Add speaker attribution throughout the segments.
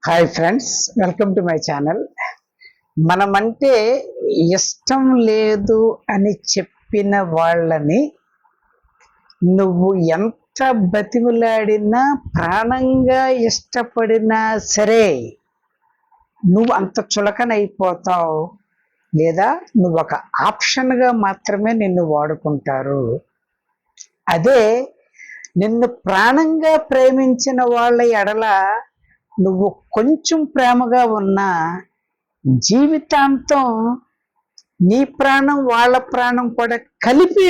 Speaker 1: Hi friends, welcome to my channel. మనమంటే ఇష్టం లేదు అని చెప్పిన వాళ్ళని నువ్వు ఎంత బతిమిలాడినా, ప్రాణంగా ఇష్టపడినా సరే నువ్వు అంత చులకనైపోతావు, లేదా నువ్వు ఒక ఆప్షన్గా మాత్రమే నిన్ను వాడుకుంటారు. అదే నిన్ను ప్రాణంగా ప్రేమించిన వాళ్ళ ఎడల నువ్వు కొంచెం ప్రేమగా ఉన్నా జీవితాంతం నీ ప్రాణం వాళ్ళ ప్రాణం కూడా కలిపి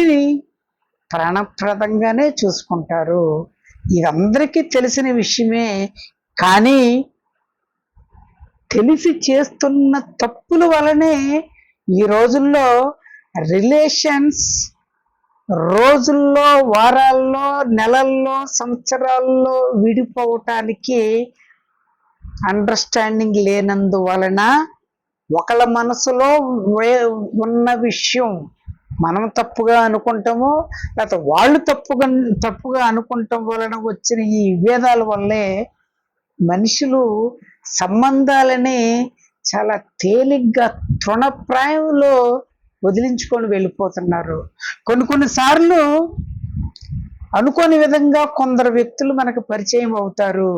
Speaker 1: ప్రాణప్రదంగానే చూసుకుంటారు. ఇది అందరికీ తెలిసిన విషయమే. కానీ తెలిసి చేస్తున్న తప్పుల వలనే ఈ రోజుల్లో రిలేషన్స్ రోజుల్లో, వారాల్లో, నెలల్లో, సంవత్సరాల్లో విడిపోవటానికి అండర్స్టాండింగ్ లేనందువలన ఒకళ్ళ మనసులో ఉన్న విషయం మనం తప్పుగా అనుకుంటాము, లేకపోతే వాళ్ళు తప్పుగా అనుకుంటాం వలన వచ్చిన ఈ విభేదాల వల్లే మనుషులు సంబంధాలని చాలా తేలిగ్గా తృణప్రాయంలో వదిలించుకొని వెళ్ళిపోతున్నారు. కొన్నిసార్లు అనుకోని విధంగా కొందరు వ్యక్తులు మనకు పరిచయం అవుతారు.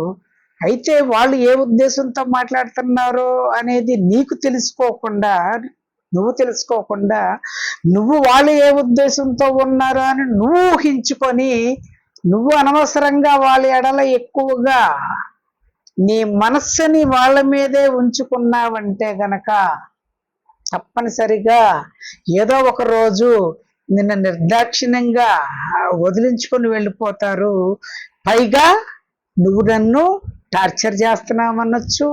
Speaker 1: అయితే వాళ్ళు ఏ ఉద్దేశంతో మాట్లాడుతున్నారో అనేది నువ్వు తెలుసుకోకుండా నువ్వు వాళ్ళు ఏ ఉద్దేశంతో ఉన్నారో అని నువ్వు ఊహించుకొని నువ్వు అనవసరంగా వాళ్ళ ఎడల ఎక్కువగా నీ మనస్సుని వాళ్ళ మీదే ఉంచుకున్నావంటే గనక తప్పనిసరిగా ఏదో ఒక రోజు నిన్ను నిర్దాక్షిణ్యంగా వదిలించుకొని వెళ్ళిపోతారు. పైగా నువ్వు నన్ను టార్చర్ చేస్తున్నామనొచ్చు,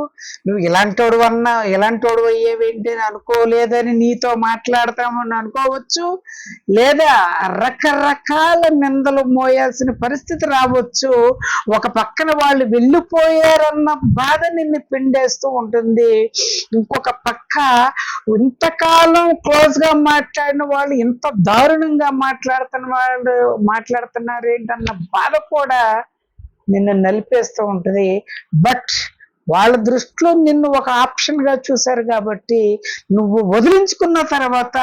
Speaker 1: నువ్వు ఇలాంటోడు అయ్యేవేంటి అని అనుకోలేదని నీతో మాట్లాడతామని అనుకోవచ్చు, లేదా రకరకాల నిందలు మోయాల్సిన పరిస్థితి రావచ్చు. ఒక పక్కన వాళ్ళు వెళ్ళిపోయారన్న బాధ నిన్ను పిండేస్తూ ఉంటుంది. ఇంకొక పక్క ఇంతకాలం క్లోజ్గా మాట్లాడిన వాళ్ళు ఇంత దారుణంగా మాట్లాడుతున్నారు ఏంటన్న బాధ కూడా నిన్ను నలిపేస్తూ ఉంటుంది. బట్ వాళ్ళ దృష్టిలో నిన్ను ఒక ఆప్షన్గా చూశారు కాబట్టి నువ్వు వదిలించుకున్న తర్వాత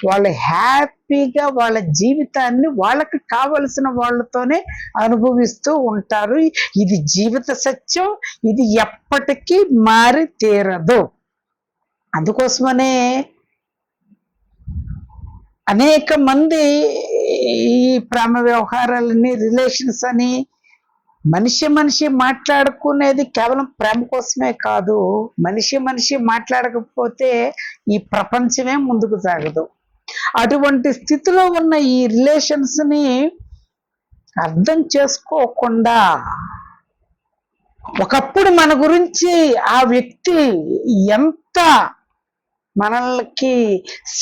Speaker 1: వాళ్ళు హ్యాపీగా వాళ్ళ జీవితాన్ని వాళ్ళకి కావలసిన వాళ్ళతోనే అనుభవిస్తూ ఉంటారు. ఇది జీవిత సత్యం, ఇది ఎప్పటికీ మారి తీరదు. అందుకోసమనే అనేక మంది ఈ ప్రేమ వ్యవహారాలని, రిలేషన్స్ అని మనిషి మాట్లాడుకునేది కేవలం ప్రేమ కోసమే కాదు. మనిషి మాట్లాడకపోతే ఈ ప్రపంచమే ముందుకు సాగదు. అటువంటి స్థితిలో ఉన్న ఈ రిలేషన్స్ ని అర్థం చేసుకోకుండా ఒకప్పుడు మన గురించి ఆ వ్యక్తి ఎంత మనల్కి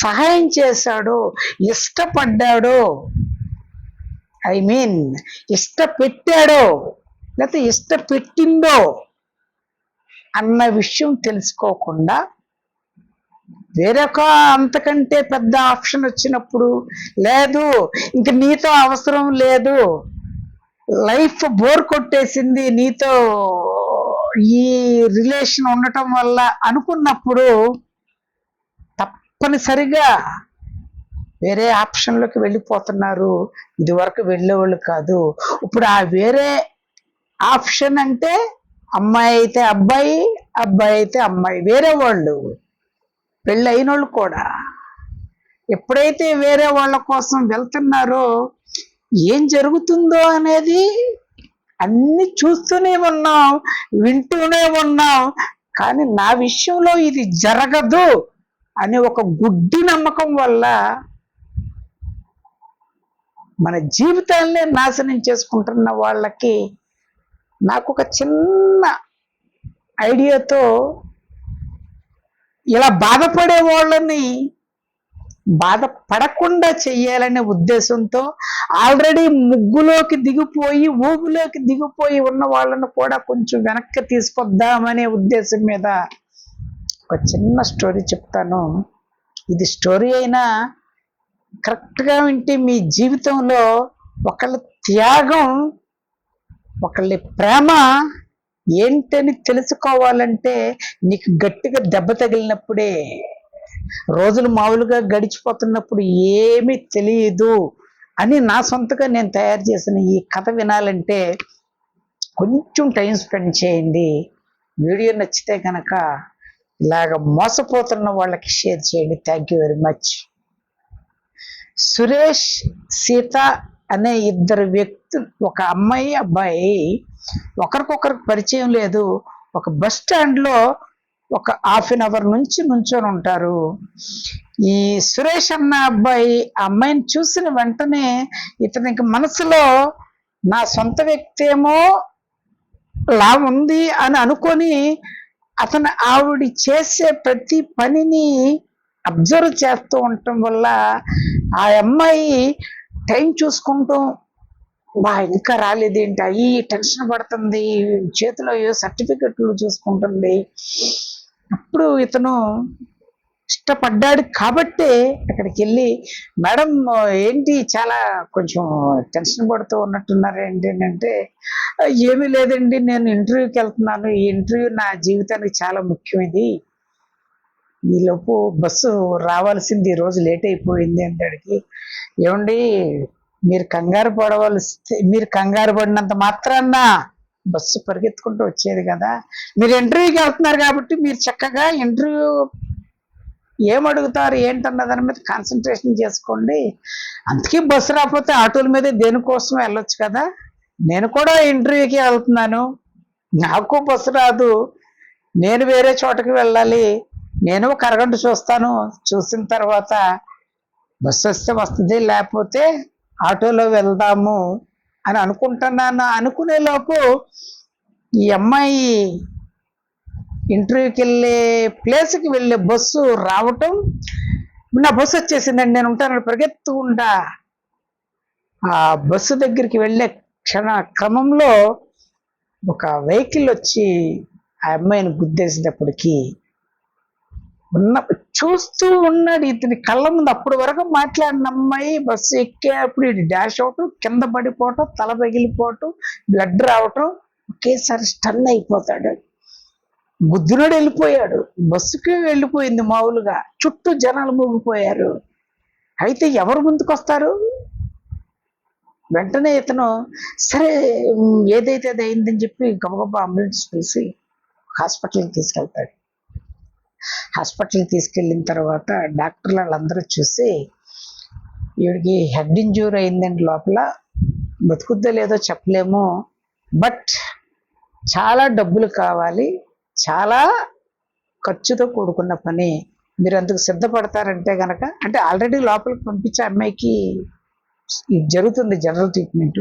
Speaker 1: సహాయం చేశాడో, ఇష్టపడ్డాడో, ఇష్టపెట్టాడో లేకపోతే ఇష్టపెట్టిందో అన్న విషయం తెలుసుకోకుండా వేరొక అంతకంటే పెద్ద ఆప్షన్ వచ్చినప్పుడు, లేదు ఇంక నీతో అవసరం లేదు, లైఫ్ బోర్ కొట్టేసింది నీతో ఈ రిలేషన్ ఉండటం వల్ల అనుకున్నప్పుడు తప్పనిసరిగా వేరే ఆప్షన్లోకి వెళ్ళిపోతున్నారు. ఇదివరకు వెళ్ళేవాళ్ళు కాదు. ఇప్పుడు ఆ వేరే ఆప్షన్ అంటే అమ్మాయి అయితే అబ్బాయి, అబ్బాయి అయితే అమ్మాయి, వేరే వాళ్ళు, పెళ్ళి అయిన వాళ్ళు కూడా. ఎప్పుడైతే వేరే వాళ్ళ కోసం వెళ్తున్నారో ఏం జరుగుతుందో అనేది అన్ని చూస్తూనే ఉన్నాం, వింటూనే ఉన్నాం. కానీ నా విషయంలో ఇది జరగదు అనే ఒక గుడ్డి నమ్మకం వల్ల మన జీవితాలనే నాశనం చేసుకుంటున్న వాళ్ళకి నాకు ఒక చిన్న ఐడియాతో ఇలా బాధపడే వాళ్ళని బాధపడకుండా చెయ్యాలనే ఉద్దేశంతో ఆల్రెడీ ఊబులోకి దిగిపోయి ఉన్న వాళ్ళను కూడా కొంచెం వెనక్కి తీసుకొద్దామనే ఉద్దేశం మీద ఒక చిన్న స్టోరీ చెప్తాను. ఇది స్టోరీ అయినా కరెక్ట్గా వింటే మీ జీవితంలో ఒకళ్ళ త్యాగం, ఒకళ్ళ ప్రేమ ఏంటని తెలుసుకోవాలంటే నీకు గట్టిగా దెబ్బ తగిలినప్పుడే. రోజులు మామూలుగా గడిచిపోతున్నప్పుడు ఏమీ తెలియదు అని నా సొంతగా నేను తయారు చేసిన ఈ కథ వినాలంటే కొంచెం టైం స్పెండ్ చేయండి. వీడియో నచ్చితే కనుక ఇలాగ మోసపోతున్న వాళ్ళకి షేర్ చేయండి. Thank you very much. Suresh, Sita అనే ఇద్దరు వ్యక్తులు, ఒక అమ్మాయి అబ్బాయి, ఒకరికొకరికి పరిచయం లేదు. ఒక బస్ స్టాండ్లో ఒక ½ నుంచి నుంచొని ఉంటారు. ఈ సురేష్ అన్న అబ్బాయి ఆ అమ్మాయిని చూసిన వెంటనే ఇతనికి మనసులో నా సొంత వ్యక్తి ఏమో లా ఉంది అని అనుకొని అతను ఆవిడ చేసే ప్రతి పనిని అబ్జర్వ్ చేస్తూ ఉండటం వల్ల ఆ అమ్మాయి టైం చూసుకుంటూ ఇంకా రాలేదేంటి అయ్యి టెన్షన్ పడుతుంది, చేతిలో ఏ సర్టిఫికెట్లు చూసుకుంటుంది. అప్పుడు ఇతను ఇష్టపడ్డాడు కాబట్టే అక్కడికి వెళ్ళి, మేడం ఏంటి చాలా కొంచెం టెన్షన్ పడుతూ ఉన్నట్టున్నారు ఏంటి అంటే, ఏమీ లేదండి, నేను ఇంటర్వ్యూకి వెళ్తున్నాను, ఈ ఇంటర్వ్యూ నా జీవితానికి చాలా ముఖ్యమైనది, ఈలోపు బస్సు రావాల్సింది ఈరోజు లేట్ అయిపోయింది అంటాడికి. ఏమండి మీరు కంగారు పడినంత మాత్రాన్న బస్సు పరిగెత్తుకుంటూ వచ్చేది కదా. మీరు ఇంటర్వ్యూకి వెళ్తున్నారు కాబట్టి మీరు చక్కగా ఇంటర్వ్యూ ఏమడుగుతారు ఏంటన్న దాని మీద కాన్సన్ట్రేషన్ చేసుకోండి. అందుకే బస్సు రాకపోతే ఆటోల మీద దేనికోసం వెళ్ళొచ్చు కదా. నేను కూడా ఇంటర్వ్యూకి వెళ్తున్నాను, నాకు బస్సు రాదు, నేను వేరే చోటకి వెళ్ళాలి, నేను ఒక అరగంట చూస్తాను, చూసిన తర్వాత బస్సు వస్తే వస్తుంది, లేకపోతే ఆటోలో వెళ్దాము అని అనుకుంటున్నాను. అనుకునే లోపు ఈ అమ్మాయి ఇంటర్వ్యూకి వెళ్ళే ప్లేస్కి వెళ్ళే బస్సు రావటం, నా బస్సు వచ్చేసిందండి నేను ఉంటాను పరిగెత్తుకుంటా ఆ బస్సు దగ్గరికి వెళ్ళే క్రమంలో ఒక వెహికల్ వచ్చి ఆ అమ్మాయిని గుద్దేసేటప్పటికి చూస్తూ ఉన్నాడు. ఇతని కళ్ళ ముందు అప్పటి వరకు మాట్లాడిన అమ్మాయి బస్సు ఎక్కేటప్పుడు ఇది డాష్ అవటం, కింద పడిపోవటం, తల పగిలిపోవటం, బ్లడ్ రావటం, ఒకేసారి స్టన్ అయిపోతాడు. గుద్దునోడు వెళ్ళిపోయాడు, బస్సుకి వెళ్ళిపోయింది మామూలుగా, చుట్టూ జనాలు మూగిపోయారు. అయితే ఎవరు ముందుకొస్తారు? వెంటనే ఇతను సరే ఏదైతే అది అయిందని చెప్పి గబగబా అంబులెన్స్ పిలిచి హాస్పిటల్కి తీసుకెళ్తాడు. హాస్పిటల్కి తీసుకెళ్ళిన తర్వాత డాక్టర్లు వాళ్ళందరూ చూసి, వీడికి హెడ్ ఇంజ్యూరీ అయిందండి, లోపల బతుకుద్దో లేదో చెప్పలేము, బట్ చాలా డబ్బులు కావాలి, చాలా ఖర్చుతో కూడుకున్న పని, మీరు అందుకు సిద్ధపడతారంటే కనుక, అంటే ఆల్రెడీ లోపలికి పంపించే అమ్మాయికి ఇది జరుగుతుంది జనరల్ ట్రీట్మెంట్,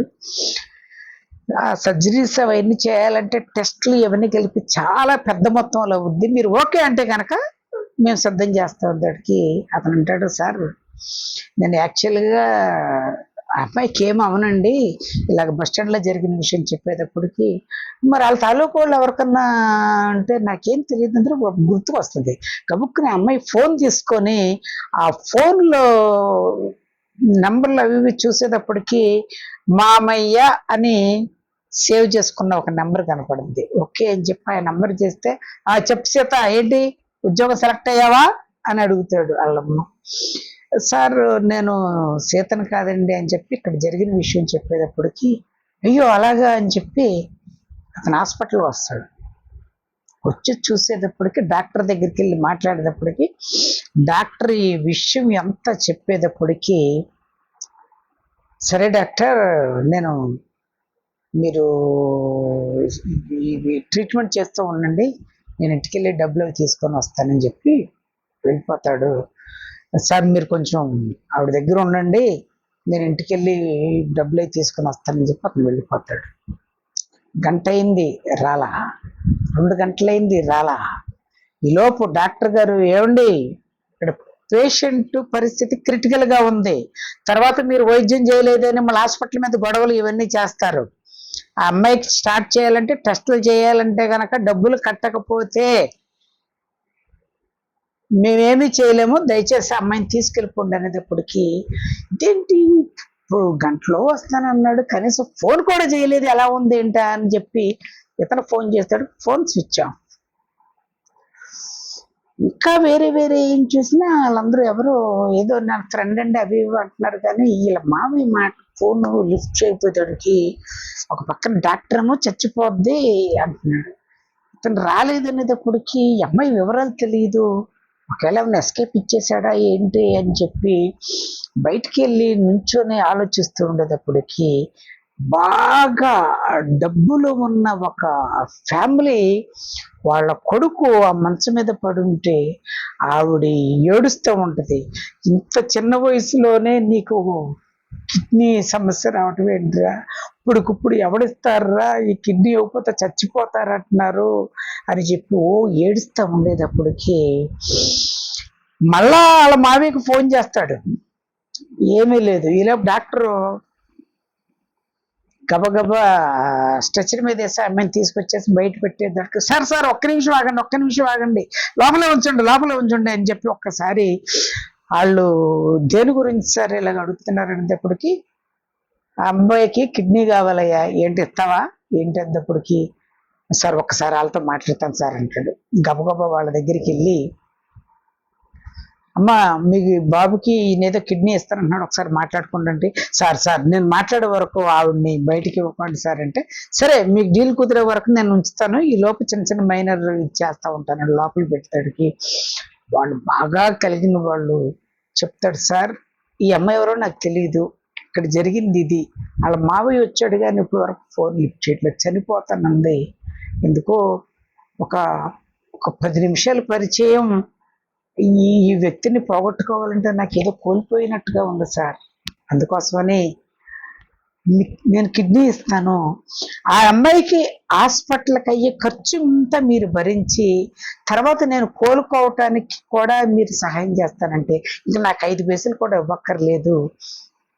Speaker 1: ఆ సర్జరీస్ అవన్నీ చేయాలంటే టెస్ట్లు ఇవన్నీ కలిపి చాలా పెద్ద మొత్తంలో అవుద్ది, మీరు ఓకే అంటే కనుక మేము సిద్ధం చేస్తాం. దానికి అతను అంటాడు, సార్ నేను యాక్చువల్గా అమ్మాయికి ఏమో అవునండి, ఇలాగ బస్ స్టాండ్లో జరిగిన విషయం చెప్పేటప్పటికి, మరి వాళ్ళ తాలూకు వాళ్ళు ఎవరికన్నా అంటే నాకేం తెలియదు అందరూ గుర్తుకు వస్తుంది. కబుక్కుని అమ్మాయి ఫోన్ తీసుకొని ఆ ఫోన్లో నంబర్లు అవి చూసేటప్పటికి మామయ్య అని సేవ్ చేసుకున్న ఒక నెంబర్ కనపడింది. ఓకే అని చెప్పి ఆ నెంబర్ చేస్తే, చెప్పు సీత ఏంటి ఉద్యోగం సెలెక్ట్ అయ్యావా అని అడుగుతాడు వాళ్ళమ్మ. సార్ నేను సీతను కాదండి అని చెప్పి ఇక్కడ జరిగిన విషయం చెప్పేటప్పటికి, అయ్యో అలాగా అని చెప్పి అతను హాస్పిటల్ వస్తాడు. వచ్చి చూసేటప్పటికి డాక్టర్ దగ్గరికి వెళ్ళి మాట్లాడేటప్పటికి డాక్టర్ ఈ విషయం ఎంత చెప్పేటప్పటికి, సరే డాక్టర్ నేను మీరు ట్రీట్మెంట్ చేస్తూ ఉండండి, నేను ఇంటికి వెళ్ళి డబ్బులు అవి తీసుకొని వస్తానని చెప్పి వెళ్ళిపోతాడు. సార్ మీరు కొంచెం ఆవిడ దగ్గర ఉండండి, నేను ఇంటికి వెళ్ళి డబ్బులు అవి తీసుకొని వస్తానని చెప్పి అతను వెళ్ళిపోతాడు. గంట అయింది రాలా, 2 గంటలైంది రాలా. ఈలోపు డాక్టర్ గారు, ఏమండి ఇక్కడ పేషెంట్ పరిస్థితి క్రిటికల్గా ఉంది, తర్వాత మీరు వైద్యం చేయలేదని మళ్ళీ హాస్పిటల్ మీద గొడవలు ఇవన్నీ చేస్తారు, ఆ అమ్మాయికి స్టార్ట్ చేయాలంటే టెస్టులు చేయాలంటే కనుక డబ్బులు కట్టకపోతే మేమేమీ చేయలేము, దయచేసి అమ్మాయిని తీసుకెళ్ళిపోండి అనేటప్పటికి, ఇదేంటి ఇప్పుడు గంటలో వస్తానన్నాడు, కనీసం ఫోన్ కూడా చేయలేదు, ఎలా ఉంది ఏంటా అని చెప్పి ఇతను ఫోన్ చేస్తాడు, ఫోన్ స్విచ్ ఆఫ్. ఇంకా వేరే వేరే ఏం చూసినా వాళ్ళందరూ ఎవరో ఏదో నా ఫ్రెండ్ అండి అవి ఇవి అంటున్నారు, కానీ వీళ్ళ మామయ్య మాట ఫోన్ లిఫ్ట్ చేయకపోయేటోడికి ఒక పక్కన డాక్టర్ ఏమో చచ్చిపోద్ది అంటున్నాడు. ఇతను రాలేదనేటప్పటికి ఈ అమ్మాయి వివరాలు తెలియదు, ఒకవేళ ఏమైనా ఎస్కేప్ ఇచ్చేసాడా ఏంటి అని చెప్పి బయటికి వెళ్ళి నుంచొని ఆలోచిస్తూ ఉండేటప్పటికి బాగా డబ్బులు ఉన్న ఒక ఫ్యామిలీ వాళ్ళ కొడుకు ఆ మంచం మీద పడుంటే ఆవిడ ఏడుస్తూ ఉంటది. ఇంత చిన్న వయసులోనే నీకు కిడ్నీ సమస్య రావటం ఏంట్రా, ఇప్పుడుకిప్పుడు ఎవడిస్తారా, ఈ కిడ్నీ ఇవ్వకపోతే చచ్చిపోతారంటున్నారు అని చెప్పి ఏడుస్తూ ఉండేటప్పటికి మళ్ళా వాళ్ళ మావయ్యకు ఫోన్ చేస్తాడు. ఏమీ లేదు. ఈలోపు డాక్టరు గబగబా స్ట్రెచర్ మీద వేసి అమ్మాయిని తీసుకొచ్చేసి బయట పెట్టేదానికి, సార్ ఒక్క నిమిషం ఆగండి, లోపలే ఉంచండి అని చెప్పి ఒక్కసారి వాళ్ళు దేని గురించి సార్ ఇలాగ అడుగుతున్నారు అనేటప్పటికి, ఆ అబ్బాయికి కిడ్నీ కావాలయ్యా, ఏంటి ఇస్తావా ఏంటి అనేటప్పటికి, సార్ ఒక్కసారి వాళ్ళతో మాట్లాడతాను సార్ అంటాడు. గబగబా వాళ్ళ దగ్గరికి వెళ్ళి, అమ్మ మీకు బాబుకి నేదో కిడ్నీ ఇస్తానంటున్నాడు, ఒకసారి మాట్లాడుకుంటుంటే, సార్ నేను మాట్లాడే వరకు ఆవిడ్ని బయటికి ఇవ్వకండి సార్ అంటే, సరే మీకు డీల్ కుదిరే వరకు నేను ఉంచుతాను, ఈ లోపు చిన్న చిన్న మైనర్ ఇచ్చేస్తా ఉంటాను లోపల పెట్టడానికి. వాళ్ళు బాగా కలిగిన వాళ్ళు చెప్తాడు, సార్ ఈ అమ్మాయి ఎవరో నాకు తెలియదు, ఇక్కడ జరిగింది ఇది, వాళ్ళ మావయ్య వచ్చాడు కానీ ఇప్పుడు వరకు ఫోన్ లిఫ్ట్ చేయట్లేదు, చనిపోతానంది, ఎందుకో ఒక 10 నిమిషాల పరిచయం, ఈ వ్యక్తిని పోగొట్టుకోవాలంటే నాకు ఏదో కోల్పోయినట్టుగా ఉంది సార్, అందుకోసమని నేను కిడ్నీ ఇస్తాను, ఆ అమ్మాయికి హాస్పిటల్కి అయ్యే ఖర్చు అంతా మీరు భరించి తర్వాత నేను కోలుకోవటానికి కూడా మీరు సహాయం చేస్తానంటే, ఇంకా నాకు 5 పైసలు కూడా ఇవ్వక్కర్లేదు,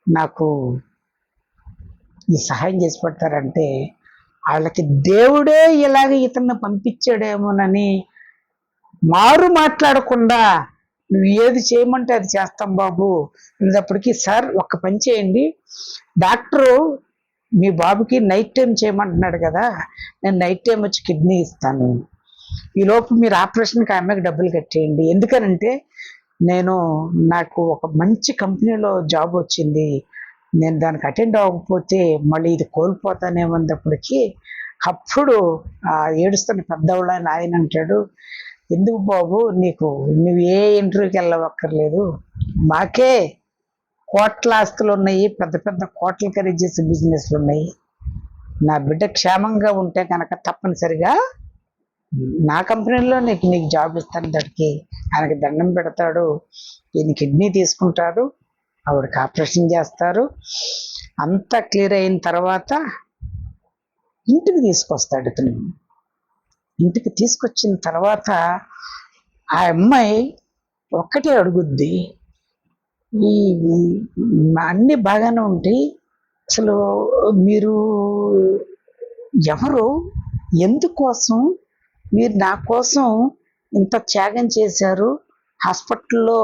Speaker 1: నాకు ఈ సహాయం చేసి పెడతారంటే, వాళ్ళకి దేవుడే ఇలాగ ఇతన్ని పంపించాడేమోనని మారు మాట్లాడకుండా నువ్వు ఏది చేయమంటే అది చేస్తాం బాబు అనేటప్పటికీ, సార్ ఒక్క పని చేయండి, డాక్టరు మీ బాబుకి నైట్ టైం చేయమంటున్నాడు కదా, నేను నైట్ టైం వచ్చి కిడ్నీ ఇస్తాను, ఈలోపు మీరు ఆపరేషన్కి అమ్మాయికి డబ్బులు కట్టేయండి, ఎందుకనంటే నాకు ఒక మంచి కంపెనీలో జాబ్ వచ్చింది, నేను దానికి అటెండ్ అవ్వకపోతే మళ్ళీ ఇది కోల్పోతానేమన్నప్పటికీ, అప్పుడు ఆ ఏడుస్తున్న పెద్దవాళ్ళ ఆయన అంటాడు, ఎందుకు బాబు నువ్వు ఏ ఇంటర్వ్యూకి వెళ్ళవక్కర్లేదు, మాకే కోట్ల ఆస్తులు ఉన్నాయి, పెద్ద పెద్ద కోట్లు ఖరీదు చేసే బిజినెస్లు ఉన్నాయి, నా బిడ్డ క్షేమంగా ఉంటే కనుక తప్పనిసరిగా నా కంపెనీలో నీకు జాబ్ ఇస్తాను. దానికి ఆయనకి దండం పెడతాడు, ఈయన కిడ్నీ తీసుకుంటారు, ఆవిడకి ఆపరేషన్ చేస్తారు, అంతా క్లియర్ అయిన తర్వాత ఇంటికి తీసుకొస్తాడు. ఇతను ఇంటికి తీసుకొచ్చిన తర్వాత ఆ అమ్మాయి ఒక్కటే అడుగుద్ది, ఈ అన్నీ బాగానే ఉంటాయి, అసలు మీరు ఎవరు, ఎందుకోసం మీరు నా కోసం ఇంత త్యాగం చేశారు, హాస్పిటల్లో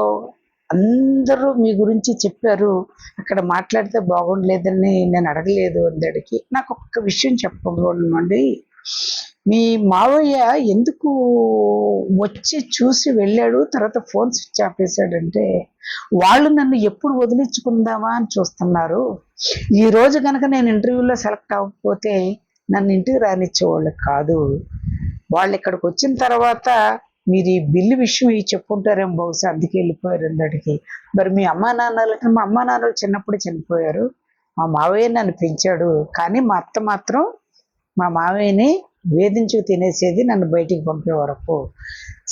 Speaker 1: అందరూ మీ గురించి చెప్పారు, అక్కడ మాట్లాడితే బాగుండలేదని నేను అడగలేదు అందరికి, నాకు ఒక్క విషయం చెప్పబోనండి, మీ మావయ్య ఎందుకు వచ్చి చూసి వెళ్ళాడు, తర్వాత ఫోన్ స్విచ్ ఆఫ్ చేశాడంటే, వాళ్ళు నన్ను ఎప్పుడు వదిలించుకుందామా అని చూస్తున్నారు, ఈ రోజు కనుక నేను ఇంటర్వ్యూలో సెలెక్ట్ అవ్వకపోతే నన్ను ఇంటికి రానిచ్చేవాళ్ళు కాదు, వాళ్ళు ఇక్కడికి వచ్చిన తర్వాత మీరు ఈ బిల్లు విషయం చెప్పుకుంటారేమో బహుశా, అందుకే వెళ్ళిపోయారు అందరికి. మరి మీ అమ్మా నాన్నలు చిన్నప్పుడు చనిపోయారు, మా మావయ్య నన్ను పెంచాడు, కానీ మా అత్త మాత్రం మా మావయ్యని వేధించు తినేసేది నన్ను బయటికి పంపే వరకు.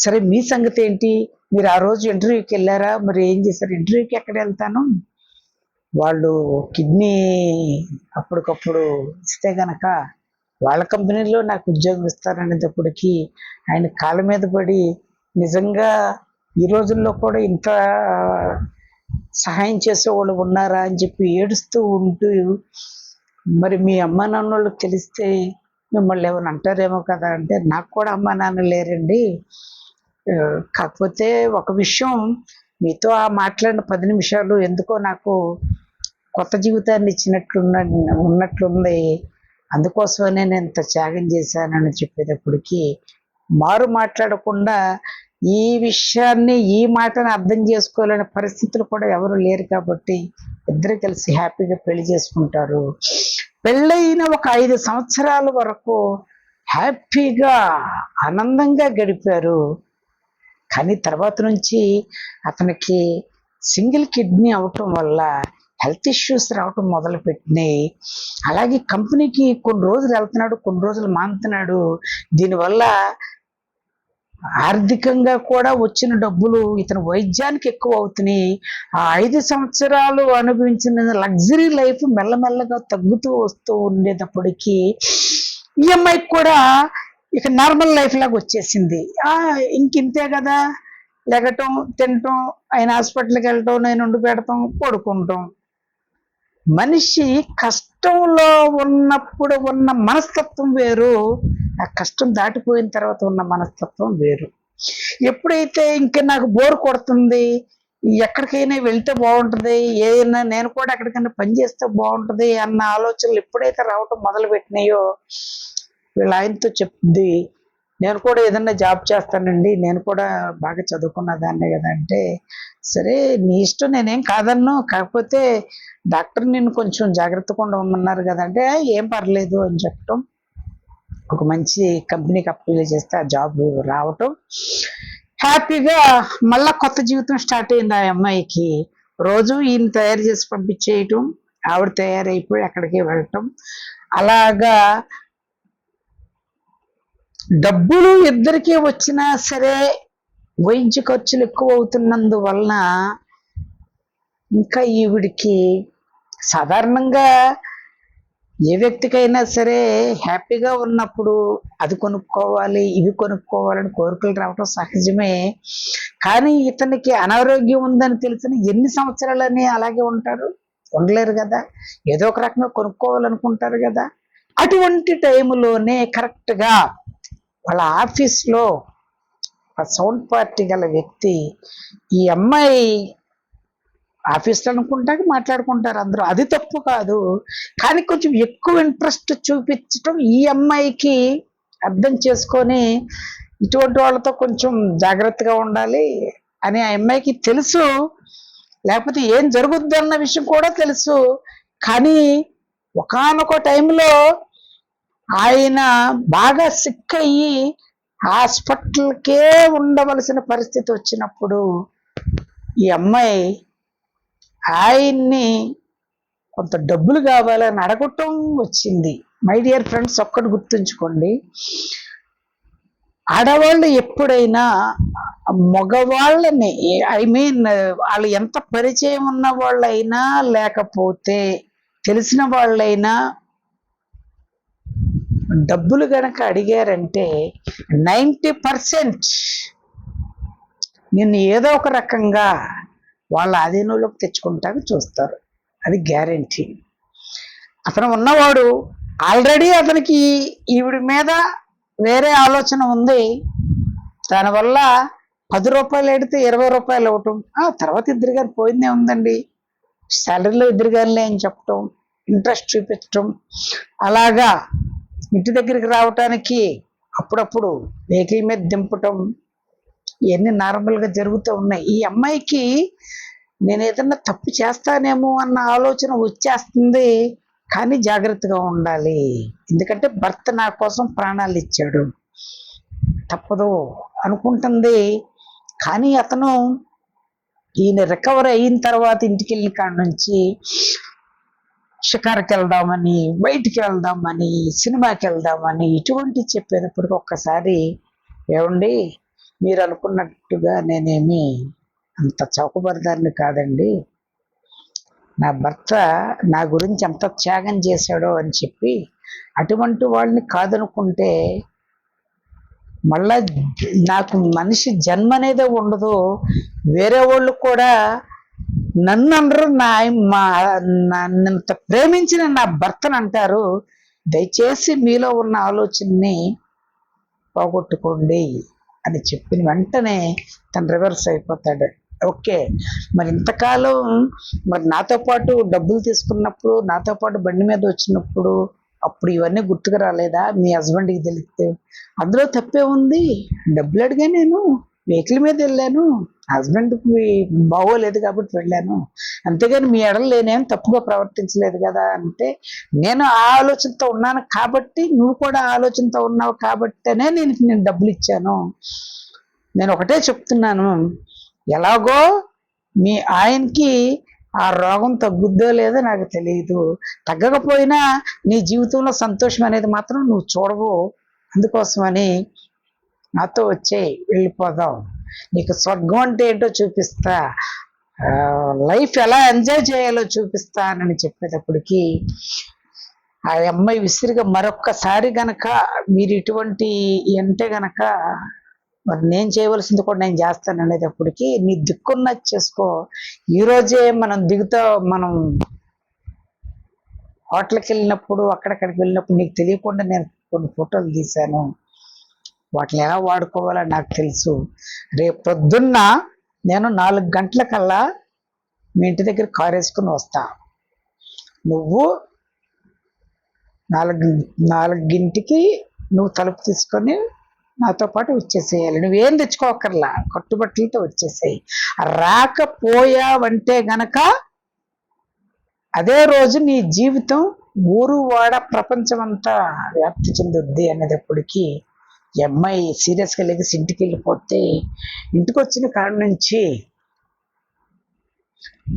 Speaker 1: సరే మీ సంగతి ఏంటి, మీరు ఆ రోజు ఇంటర్వ్యూకి వెళ్ళారా, మరి ఏం చేశారు, ఇంటర్వ్యూకి ఎక్కడ వెళ్తాను, వాళ్ళు కిడ్నీ అప్పటికప్పుడు ఇస్తే గనక వాళ్ళ కంపెనీలో నాకు ఉద్యోగం ఇస్తారనేటప్పటికీ ఆయన కాళ్ళ మీద పడి, నిజంగా ఈ రోజుల్లో కూడా ఇంత సహాయం చేసేవాళ్ళు ఉన్నారా అని చెప్పి ఏడుస్తూ ఉంటూ, మరి మీ అమ్మా నాన్నోళ్ళకి తెలిస్తే మిమ్మల్ని ఏమైనా అంటారేమో కదా అంటే, నాకు కూడా అమ్మా నాన్న లేరండి, కాకపోతే ఒక విషయం, మీతో ఆ మాట్లాడిన 10 నిమిషాలు ఎందుకో నాకు కొత్త జీవితాన్ని ఇచ్చినట్లున్నది, అందుకోసమనే నేను ఇంత త్యాగం చేశానని చెప్పేటప్పటికి మారు మాట్లాడకుండా ఈ విషయాన్ని ఈ మాటను అర్థం చేసుకోలేని పరిస్థితులు కూడా ఎవరు లేరు కాబట్టి ఇద్దరు కలిసి హ్యాపీగా పెళ్లి చేసుకుంటారు. పెళ్ళైన ఒక 5 సంవత్సరాల వరకు హ్యాపీగా ఆనందంగా గడిపారు. కానీ తర్వాత నుంచి అతనికి సింగిల్ కిడ్నీ అవటం వల్ల హెల్త్ ఇష్యూస్ రావటం మొదలుపెట్టినాయి. అలాగే కంపెనీకి కొన్ని రోజులు వెళ్తున్నాడు, కొన్ని రోజులు మానుతున్నాడు. దీనివల్ల ఆర్థికంగా కూడా వచ్చిన డబ్బులు ఇతను వైద్యానికి ఎక్కువ అవుతున్నాయి. ఆ 5 సంవత్సరాలు అనుభవించిన లగ్జరీ లైఫ్ మెల్లమెల్లగా తగ్గుతూ వస్తూ ఉండేటప్పటికి ఈఎంఐకి కూడా ఇక నార్మల్ లైఫ్ లాగా వచ్చేసింది. ఇంకింతే కదా, లెగటం, తినటం, ఆయన హాస్పిటల్కి వెళ్ళటం, నేను వండి పెడతాం, పడుకుంటాం. మనిషి కష్టంలో ఉన్నప్పుడు ఉన్న మనస్తత్వం వేరు, ఆ కష్టం దాటిపోయిన తర్వాత ఉన్న మనస్తత్వం వేరు. ఎప్పుడైతే ఇంకా నాకు బోర్ కొడుతుంది, ఎక్కడికైనా వెళ్తే బాగుంటుంది, ఏదైనా నేను కూడా ఎక్కడికైనా పని చేస్తే బాగుంటుంది అన్న ఆలోచనలు ఎప్పుడైతే రావటం మొదలు పెట్టినాయో వీళ్ళ ఆయనతో చెప్తుంది, నేను కూడా ఏదన్నా జాబ్ చేస్తానండి, నేను కూడా బాగా చదువుకున్న దాన్నే కదా అంటే, సరే నీ ఇష్టం, నేనేం కాదన్ను, కాకపోతే డాక్టర్ నిన్ను కొంచెం జాగ్రత్తగా ఉండమన్నారు కదంటే ఏం పర్లేదు అని చెప్పటం, ఒక మంచి కంపెనీకి అప్లై చేస్తే ఆ జాబ్ రావటం, హ్యాపీగా మళ్ళా కొత్త జీవితం స్టార్ట్ అయింది ఆ అమ్మాయికి. రోజు ఈయన తయారు చేసి పంపించేయటం, ఆవిడ తయారైపోయి అక్కడికి వెళ్ళటం, అలాగా డబ్బులు ఇద్దరికీ వచ్చినా సరే వైద్య ఖర్చులు ఎక్కువ అవుతున్నందువలన ఇంకా ఈవిడికి సాధారణంగా ఏ వ్యక్తికైనా సరే హ్యాపీగా ఉన్నప్పుడు అది కొనుక్కోవాలి, ఇవి కొనుక్కోవాలని కోరికలు రావటం సహజమే. కానీ ఇతనికి అనారోగ్యం ఉందని తెలిసిన ఎన్ని సంవత్సరాలని అలాగే ఉంటారు? ఉండలేరు కదా, ఏదో ఒక రకంగా కొనుక్కోవాలనుకుంటారు కదా. అటువంటి టైంలోనే కరెక్ట్గా వాళ్ళ ఆఫీస్లో ఒక సౌండ్ పార్టీ గల వ్యక్తి, ఈ అమ్మాయి ఆఫీస్లో అనుకుంటాక మాట్లాడుకుంటారు అందరూ, అది తప్పు కాదు, కానీ కొంచెం ఎక్కువ ఇంట్రెస్ట్ చూపించటం ఈ అమ్మాయికి అర్థం చేసుకొని ఇటువంటి వాళ్ళతో కొంచెం జాగ్రత్తగా ఉండాలి అని ఆ అమ్మాయికి తెలుసు. లేకపోతే ఏం జరుగుద్ది అన్న విషయం కూడా తెలుసు. కానీ ఒకానొక టైంలో ఆయన బాగా సిక్ అయ్యి హాస్పిటల్కే ఉండవలసిన పరిస్థితి వచ్చినప్పుడు ఈ అమ్మాయి ఆయన్ని కొంత డబ్బులు కావాలని అడగటం వచ్చింది. మై డియర్ ఫ్రెండ్స్, ఒక్కటి గుర్తుంచుకోండి, ఆడవాళ్ళు ఎప్పుడైనా మగవాళ్ళని, ఐ మీన్ వాళ్ళు ఎంత పరిచయం ఉన్న వాళ్ళైనా లేకపోతే తెలిసిన వాళ్ళైనా డబ్బులు గనక అడిగారంటే 90% నిన్ను ఏదో ఒక రకంగా వాళ్ళ ఆధీనంలోకి తెచ్చుకుంటానికి చూస్తారు, అది గ్యారెంటీ. అతను ఉన్నవాడు ఆల్రెడీ అతనికి ఈవిడి మీద వేరే ఆలోచన ఉంది, దానివల్ల 10 రూపాయలు ఎడితే 20 రూపాయలు ఇవ్వటం, తర్వాత ఇద్దరు గారు పోయిందే ఉందండి, శాలరీలో ఇద్దరు గారిలే అని చెప్పటం, ఇంట్రెస్ట్ చూపించటం, అలాగా ఇంటి దగ్గరికి రావటానికి అప్పుడప్పుడు వెహికల్ మీద దింపటం, ఇవన్నీ నార్మల్గా జరుగుతూ ఉన్నాయి. ఈ అమ్మాయికి నేను ఏదన్నా తప్పు చేస్తానేమో అన్న ఆలోచన వచ్చేస్తుంది, కానీ జాగ్రత్తగా ఉండాలి, ఎందుకంటే భర్త నా కోసం ప్రాణాలు ఇచ్చాడు, తప్పదు అనుకుంటుంది. కానీ అతను ఈయన రికవర్ అయిన తర్వాత ఇంటికి వెళ్ళిన కాడ నుంచి షికారుకి వెళ్దామని, బయటికి వెళ్దామని, సినిమాకి వెళ్దామని ఇటువంటి చెప్పేటప్పటికి ఒక్కసారి, ఏమండి మీరు అనుకున్నట్టుగా నేనేమి అంత చౌకబరదాన్ని కాదండి, నా భర్త నా గురించి ఎంత త్యాగం చేశాడో అని చెప్పి, అటువంటి వాళ్ళని కాదనుకుంటే మళ్ళా నాకు మనిషి జన్మ అనేదే ఉండదు, వేరే వాళ్ళు కూడా నన్ను అనరు, నన్నంత ప్రేమించిన నా భర్తను అంటారు, దయచేసి మీలో ఉన్న ఆలోచనని పోగొట్టుకోండి అని చెప్పిన వెంటనే తను రివర్స్ అయిపోతాడు. ఓకే, మరి ఇంతకాలం మరి నాతో పాటు డబ్బులు తీసుకున్నప్పుడు, నాతో పాటు బండి మీద వచ్చినప్పుడు అప్పుడు ఇవన్నీ గుర్తుకు రాలేదా మీ హస్బెండ్కి తెలిస్తే? అందులో తప్పే ఉంది. డబ్బులు అడిగా నేను, వెహికల్ మీద వెళ్ళాను, హస్బెండ్కి బాగోలేదు కాబట్టి వెళ్ళాను, అంతేగాని మీ ఎడలు నేనేం తప్పుగా ప్రవర్తించలేదు కదా అంటే, నేను ఆ ఆలోచనతో ఉన్నాను కాబట్టి, నువ్వు కూడా ఆలోచనతో ఉన్నావు కాబట్టనే నేను డబ్బులు ఇచ్చాను. నేను ఒకటే చెప్తున్నాను, ఎలాగో మీ ఆయనకి ఆ రోగం తగ్గుద్దో లేదో నాకు తెలియదు, తగ్గకపోయినా నీ జీవితంలో సంతోషం అనేది మాత్రం నువ్వు చూడవు. అందుకోసమని నాతో వచ్చే వెళ్ళిపోదాం, నీకు స్వర్గం అంటే ఏంటో చూపిస్తా, లైఫ్ ఎలా ఎంజాయ్ చేయాలో చూపిస్తానని చెప్పేటప్పటికి ఆ అమ్మాయి విసిరిగా మరొక్కసారి గనక మీరు ఇటువంటి అంటే గనక మరి నేను చేయవలసింది కూడా నేను చేస్తాను అనేటప్పటికి, నీ దిక్కున్నది చేసుకో, ఈరోజే మనం హోటల్కి వెళ్ళినప్పుడు అక్కడికి వెళ్ళినప్పుడు నీకు తెలియకుండా నేను కొన్ని ఫోటోలు తీశాను, వాటిని ఎలా వాడుకోవాలో నాకు తెలుసు. రేపు పొద్దున్న నేను 4 గంటలకల్లా మీ ఇంటి దగ్గర కారు వేసుకుని వస్తా, నువ్వు 4 నువ్వు తలుపు తీసుకొని నాతో పాటు వచ్చేసేయాలి. నువ్వేం తెచ్చుకోకర్లా, కట్టుబట్టలతో వచ్చేసేయి. రాకపోయావంటే గనక అదే రోజు నీ జీవితం ఊరు వాడ ప్రపంచం అంతా వ్యాప్తి చెందుద్ది అనేటప్పటికీ ఈ అమ్మాయి సీరియస్గా లేక ఇంటికి వెళ్ళిపోతే, ఇంటికి వచ్చిన కాడ నుంచి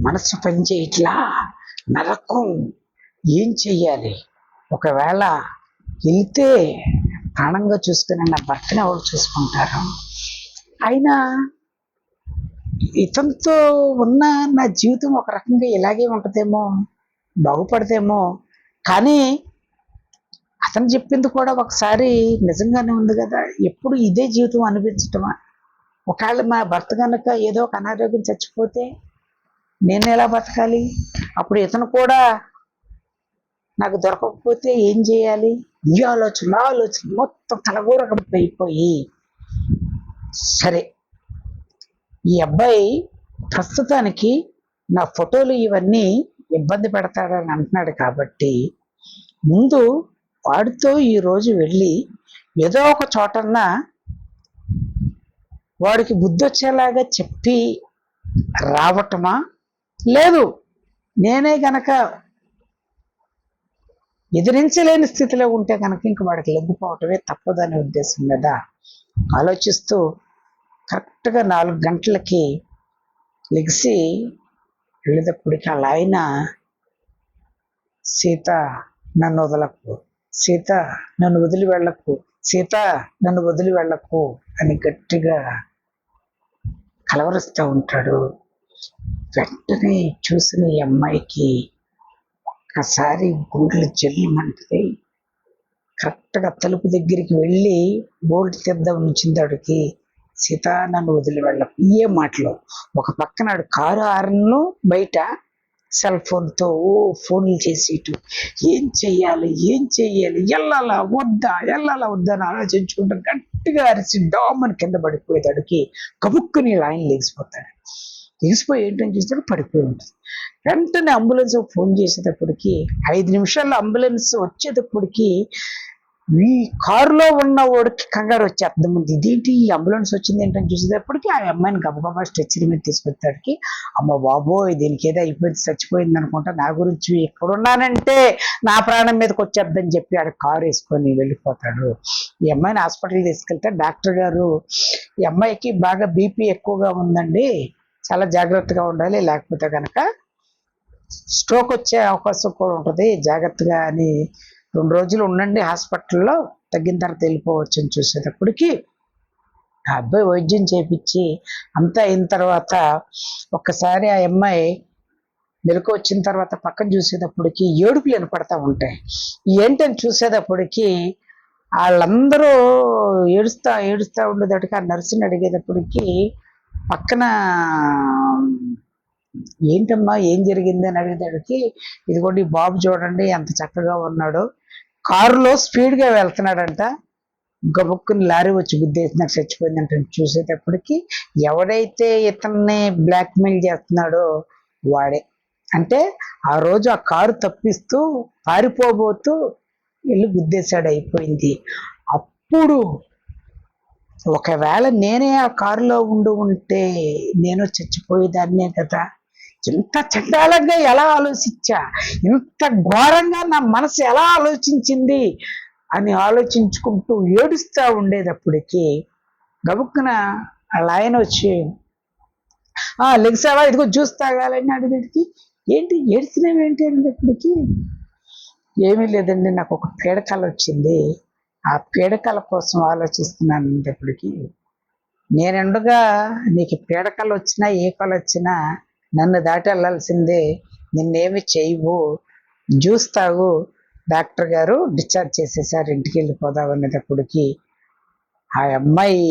Speaker 1: మనసు పనిచేయట్లా, నరకం. ఏం చెయ్యాలి? ఒకవేళ వెళ్తే ప్రాణంగా చూసుకుని నా భర్తని ఎవరు చూసుకుంటారు? అయినా ఇతనితో ఉన్న నా జీవితం ఒక రకంగా ఇలాగే ఉంటుందేమో, బాగుపడదేమో. కానీ అతను చెప్పింది కూడా ఒకసారి నిజంగానే ఉంది కదా, ఎప్పుడు ఇదే జీవితం అనిపించటమా? ఒకవేళ మా భర్త కనుక ఏదో ఒక అనారోగ్యం చచ్చిపోతే నేను ఎలా బతకాలి? అప్పుడు ఇతను కూడా నాకు దొరకకపోతే ఏం చేయాలి? ఈ ఆలోచన మొత్తం కలగూరకంపైపోయి, సరే ఈ అబ్బాయి ప్రస్తుతానికి నా ఫోటోలు ఇవన్నీ ఇబ్బంది పెడతాడని అంటున్నాడు కాబట్టి, ముందు వాడితో ఈరోజు వెళ్ళి ఏదో ఒక చోటన్నా వాడికి బుద్ధి వచ్చేలాగా చెప్పి రావటమా, లేదు నేనే గనక ఎదిరించలేని స్థితిలో ఉంటే కనుక ఇంక వాడికి లెగ్గిపోవటమే తప్పదనే ఉద్దేశం మీద ఆలోచిస్తూ కరెక్ట్గా 4 గంటలకి లెగిసి వెళ్ళేటప్పటికి అలా ఆయన, సీత నన్ను వదలకు, సీత నన్ను వదిలి వెళ్ళకు, సీత నన్ను వదిలి వెళ్ళకు అని గట్టిగా కలవరిస్తూ ఉంటాడు. వెంటనే చూసిన ఈ అమ్మాయికి ఒక్కసారి గుండెలు జల్లుమంటది. కరెక్ట్గా తలుపు దగ్గరికి వెళ్ళి బోల్ట్ తెద్దాం నుంచిందాడికి, సీత నన్ను వదిలి వెళ్ళకు, ఏ మాటలు. ఒక పక్కన కారు హారన్లో బయట సెల్ ఫోన్తో ఫోన్లు చేసి ఇటు ఏం చెయ్యాలి వెళ్ళాలా వద్దా అని ఆలోచించుకుంటూ గట్టిగా అరిసి డామని కింద పడిపోయేదాడికి కబుక్కుని లైన్ లేచిపోయి ఏంటని చూస్తే పడిపోయి ఉంటుంది. వెంటనే అంబులెన్స్ ఫోన్ చేసేటప్పటికి 5 నిమిషాల్లో అంబులెన్స్ వచ్చేటప్పటికి ఈ కారులో ఉన్న వాడికి కంగారు వచ్చేస్తుంది. ముందు ఇదేంటి ఈ అంబులెన్స్ వచ్చింది ఏంటని చూసేటప్పటికి ఆ అమ్మాయిని గబగబా స్ట్రెచ్చర్ మీద తీసుకొచ్చేటానికి, అమ్మ బాబోయ్ దీనికి ఏదో అయిపోయింది, చచ్చిపోయింది అనుకుంటా, నా గురించి ఎక్కడున్నానంటే నా ప్రాణం మీదకి వచ్చేద్దని చెప్పి ఆడ కారు వేసుకొని వెళ్ళిపోతాడు. ఈ అమ్మాయిని హాస్పిటల్కి తీసుకెళ్తే డాక్టర్ గారు, ఈ అమ్మాయికి బాగా బీపీ ఎక్కువగా ఉందండి, చాలా జాగ్రత్తగా ఉండాలి, లేకపోతే కనుక స్ట్రోక్ వచ్చే అవకాశం కూడా ఉంటుంది, జాగ్రత్తగా అని 2 రోజులు ఉండండి హాస్పిటల్లో, తగ్గిన తర్వాత వెళ్ళిపోవచ్చు అని చూసేటప్పటికి ఆ అబ్బాయి వైద్యం చేపించి అంతా అయిన తర్వాత ఒక్కసారి ఆ అమ్మాయి మెలకు వచ్చిన తర్వాత పక్కన చూసేటప్పటికి ఏడుపులు వినపడతా ఉంటాయి. ఏంటని చూసేటప్పటికి వాళ్ళందరూ ఏడుస్తా ఉండేటప్పటికి ఆ నర్సుని అడిగేటప్పటికి పక్కన ఏంటమ్మా ఏం జరిగింది అని అడిగేదానికి, ఇదిగోండి బాబు చూడండి ఎంత చక్కగా ఉన్నాడు, కారులో స్పీడ్గా వెళ్తున్నాడంట, గబుక్కుని లారీ వచ్చి గుద్దేసినట్టు చచ్చిపోయిందంట. చూసేటప్పటికి ఎవడైతే ఇతన్ని బ్లాక్మెయిల్ చేస్తున్నాడో వాడే. అంటే ఆ రోజు ఆ కారు తప్పిస్తూ పారిపోబోతూ వెళ్ళి గుద్దేశాడు, అయిపోయింది. అప్పుడు ఒకవేళ నేనే ఆ కారులో ఉంటే నేను చచ్చిపోయేదాన్నే కదా. ఇంత చండాలంగా ఎలా ఆలోచించా, ఇంత ఘోరంగా నా మనసు ఎలా ఆలోచించింది అని ఆలోచించుకుంటూ ఏడుస్తూ ఉండేటప్పటికి గబుక్కున వాళ్ళ ఆయన వచ్చి, లెగ్సావా, ఇదిగో జ్యూస్ తాగాలని అడిగిడికి, ఏంటి ఏడ్చినవేంటి అనేటప్పటికి, ఏమీ లేదండి, నాకు ఒక పీడకల వచ్చింది, ఆ పీడకల కోసం ఆలోచిస్తున్నాను అనేటప్పటికి, నేనుండగా నీకు పీడకలు వచ్చినా ఏ కళ వచ్చినా నన్ను దాటి వెళ్ళాల్సిందే, నిన్నేమి చేయవు, జ్యూస్ తాగు, డాక్టర్ గారు డిశ్చార్జ్ చేసేసారు, ఇంటికి వెళ్ళిపోదాం అనేటప్పటికి ఆ అమ్మాయి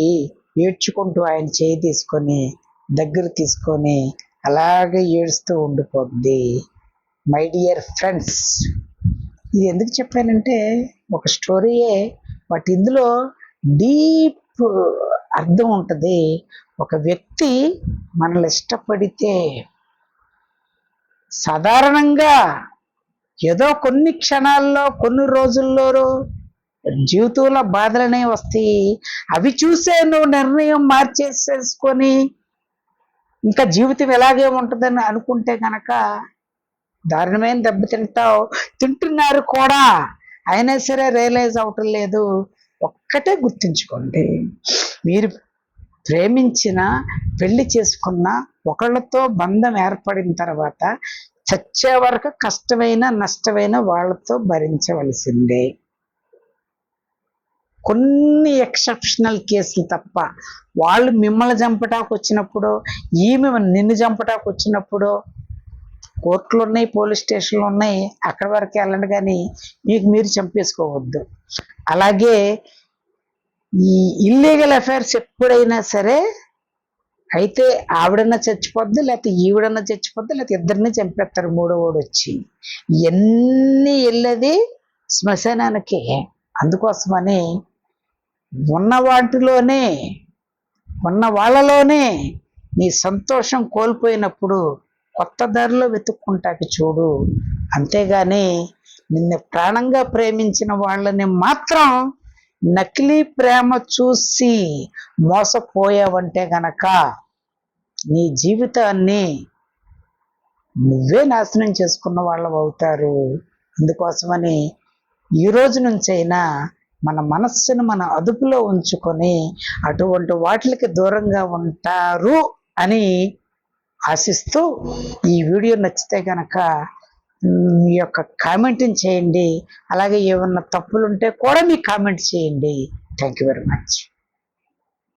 Speaker 1: ఏడ్చుకుంటూ ఆయన చేయి తీసుకొని దగ్గర తీసుకొని అలాగే ఏడుస్తూ ఉండిపోద్ది. మై డియర్ ఫ్రెండ్స్, ఇది ఎందుకు చెప్పానంటే ఒక స్టోరీయే, బట్ ఇందులో డీప్ అర్థం ఉంటుంది. ఒక వ్యక్తి మనల్ని ఇష్టపడితే సాధారణంగా ఏదో కొన్ని క్షణాల్లో కొన్ని రోజుల్లోనో జీవితంలో బాధలనే వస్తాయి. అవి చూసే నువ్వు నిర్ణయం మార్చేసేసుకొని ఇంకా జీవితం ఎలాగే ఉంటుందని అనుకుంటే కనుక దారుణమైన దెబ్బ తింటున్నారు కూడా, అయినా సరే రియలైజ్ అవటం లేదు. ఒక్కటే గుర్తుంచుకోండి, మీరు ప్రేమించిన, పెళ్లి చేసుకున్న ఒకళ్ళతో బంధం ఏర్పడిన తర్వాత చచ్చే వరకు కష్టమైన నష్టమైన వాళ్ళతో భరించవలసిందే. కొన్ని ఎక్సెప్షనల్ కేసులు తప్ప, వాళ్ళు మిమ్మల్ని చంపటానికి వచ్చినప్పుడు, ఈమె నిన్ను చంపటానికి వచ్చినప్పుడు కోర్టులు ఉన్నాయి, పోలీస్ స్టేషన్లు ఉన్నాయి, అక్కడి వరకు వెళ్ళండి, కానీ మీకు మీరు చంపేసుకోవద్దు. అలాగే ఈ ఇల్లీగల్ అఫైర్స్ ఎప్పుడైనా సరే అయితే ఆవిడన్నా చచ్చిపోద్ది, లేకపోతే ఈవిడన్నా చచ్చిపోద్ది, లేకపోతే ఇద్దరిని చంపేస్తారు మూడోవాడు వచ్చి. ఎన్ని వెళ్ళేది శ్మశానానికి. అందుకోసమని ఉన్న వాటిలోనే, ఉన్న వాళ్ళలోనే నీ సంతోషం కోల్పోయినప్పుడు కొత్త దారిలో వెతుక్కుంటాకి చూడు. అంతేగాని నిన్ను ప్రాణంగా ప్రేమించిన వాళ్ళని మాత్రం నకిలీ ప్రేమ చూసి మోసపోయావంటే గనక నీ జీవితాన్ని నువ్వే నాశనం చేసుకున్న వాళ్ళు అవుతారు. అందుకోసమని ఈ రోజు నుంచైనా మన మనస్సును మన అదుపులో ఉంచుకొని అటువంటి వాటికి దూరంగా ఉంటారు అని ఆశిస్తూ, ఈ వీడియో నచ్చితే కనుక మీ యొక్క కామెంట్ని చేయండి. అలాగే ఏమన్నా తప్పులుంటే కూడా మీ కామెంట్ చేయండి. Thank you very much.